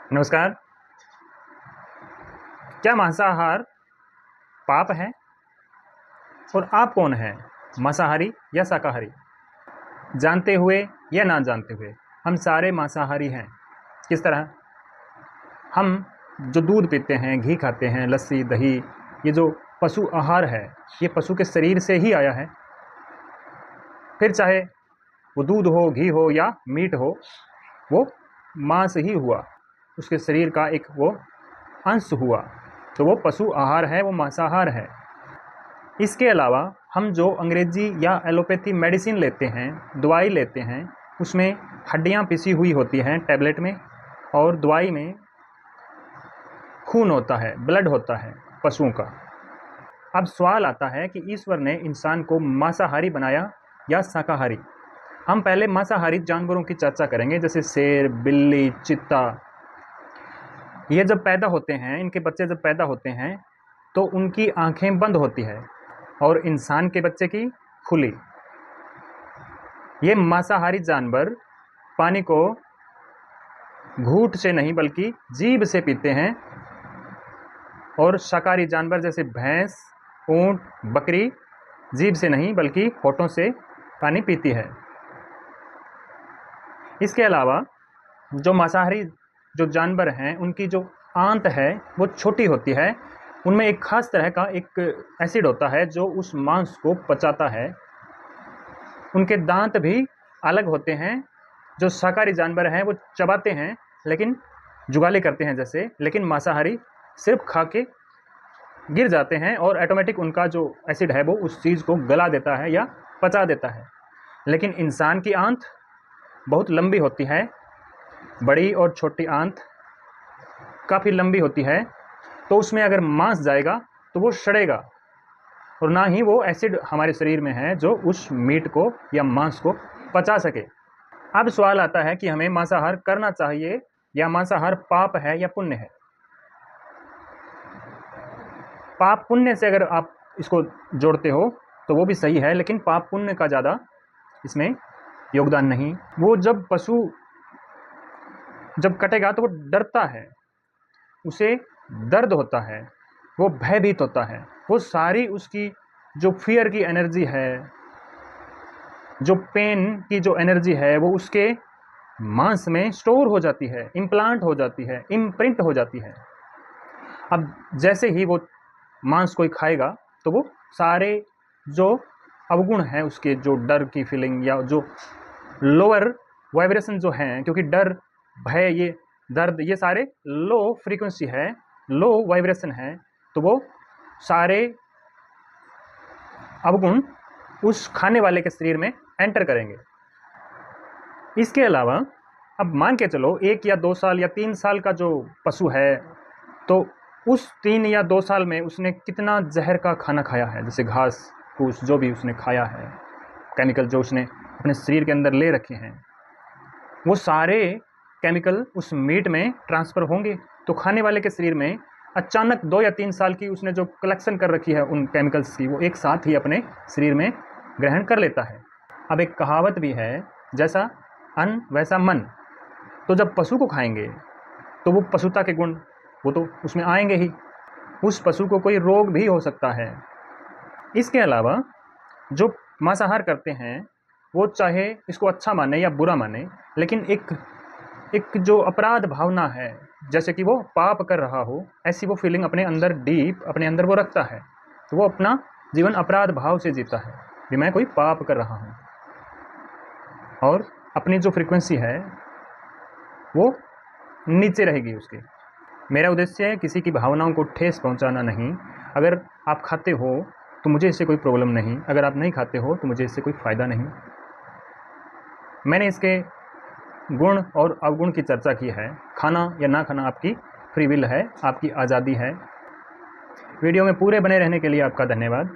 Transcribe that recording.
नमस्कार। क्या मांसाहार पाप है? और आप कौन हैं, मांसाहारी या शाकाहारी? जानते हुए या ना जानते हुए हम सारे मांसाहारी हैं। किस तरह? हम जो दूध पीते हैं, घी खाते हैं, लस्सी, दही, ये जो पशु आहार है, ये पशु के शरीर से ही आया है। फिर चाहे वो दूध हो, घी हो या मीट हो, वो मांस ही हुआ, उसके शरीर का एक वो अंश हुआ, तो वो पशु आहार है, वो मांसाहार है। इसके अलावा हम जो अंग्रेजी या एलोपैथी मेडिसिन लेते हैं, दवाई लेते हैं, उसमें हड्डियां पिसी हुई होती हैं टैबलेट में, और दवाई में खून होता है, ब्लड होता है पशुओं का। अब सवाल आता है कि ईश्वर ने इंसान को मांसाहारी बनाया या शाकाहारी? हम पहले मांसाहारी जानवरों की चर्चा करेंगे, जैसे शेर, बिल्ली, चीता। ये जब पैदा होते हैं, इनके बच्चे जब पैदा होते हैं तो उनकी आंखें बंद होती है और इंसान के बच्चे की खुली। ये मांसाहारी जानवर पानी को घूंट से नहीं बल्कि जीभ से पीते हैं, और शाकाहारी जानवर जैसे भैंस, ऊंट, बकरी जीभ से नहीं बल्कि होठों से पानी पीती है। इसके अलावा जो मांसाहारी जो जानवर हैं, उनकी जो आंत है वो छोटी होती है। उनमें एक खास तरह का एक एसिड होता है जो उस मांस को पचाता है। उनके दांत भी अलग होते हैं। जो शाकाहारी जानवर हैं वो चबाते हैं, लेकिन जुगाली करते हैं जैसे, लेकिन मांसाहारी सिर्फ खा के गिर जाते हैं और ऑटोमेटिक उनका जो एसिड है वो उस चीज़ को गला देता है या पचा देता है। लेकिन इंसान की आंत बहुत लंबी होती है, बड़ी और छोटी आंत काफ़ी लंबी होती है, तो उसमें अगर मांस जाएगा तो वो सड़ेगा, और ना ही वो एसिड हमारे शरीर में है जो उस मीट को या मांस को पचा सके। अब सवाल आता है कि हमें मांसाहार करना चाहिए या मांसाहार पाप है या पुण्य है? पाप पुण्य से अगर आप इसको जोड़ते हो तो वो भी सही है, लेकिन पाप पुण्य का ज़्यादा इसमें योगदान नहीं। वो जब पशु जब कटेगा तो वो डरता है, उसे दर्द होता है, वो भयभीत होता है। वो सारी उसकी जो फियर की एनर्जी है, जो पेन की जो एनर्जी है, वो उसके मांस में स्टोर हो जाती है, इम्प्लांट हो जाती है, इम्प्रिंट हो जाती है। अब जैसे ही वो मांस कोई खाएगा तो वो सारे जो अवगुण हैं उसके, जो डर की फीलिंग या जो लोअर वाइब्रेशन जो हैं, क्योंकि डर, भय, ये दर्द, ये सारे लो फ्रीक्वेंसी है, लो वाइब्रेशन है, तो वो सारे अवगुण उस खाने वाले के शरीर में एंटर करेंगे। इसके अलावा अब मान के चलो 1 या 2 साल या 3 साल का जो पशु है, तो उस 3 या 2 साल में उसने कितना जहर का खाना खाया है, जैसे घास फूस जो भी उसने खाया है, केमिकल जो उसने अपने शरीर के अंदर ले रखे हैं, वो सारे केमिकल उस मीट में ट्रांसफ़र होंगे। तो खाने वाले के शरीर में अचानक 2 या 3 साल की उसने जो कलेक्शन कर रखी है उन केमिकल्स की, वो एक साथ ही अपने शरीर में ग्रहण कर लेता है। अब एक कहावत भी है, जैसा अन्न वैसा मन। तो जब पशु को खाएंगे तो वो पशुता के गुण वो तो उसमें आएंगे ही, उस पशु को कोई रोग भी हो सकता है। इसके अलावा जो मांसाहार करते हैं वो चाहे इसको अच्छा माने या बुरा माने, लेकिन एक जो अपराध भावना है, जैसे कि वो पाप कर रहा हो, ऐसी वो फीलिंग अपने अंदर डीप अपने अंदर वो रखता है। तो वो अपना जीवन अपराध भाव से जीता है कि मैं कोई पाप कर रहा हूँ, और अपनी जो फ्रीक्वेंसी है वो नीचे रहेगी उसकी। मेरा उद्देश्य है किसी की भावनाओं को ठेस पहुंचाना नहीं। अगर आप खाते हो तो मुझे इससे कोई प्रॉब्लम नहीं, अगर आप नहीं खाते हो तो मुझे इससे कोई फ़ायदा नहीं। मैंने इसके गुण और अवगुण की चर्चा की है। खाना या ना खाना आपकी फ्री विल है, आपकी आज़ादी है। वीडियो में पूरे बने रहने के लिए आपका धन्यवाद।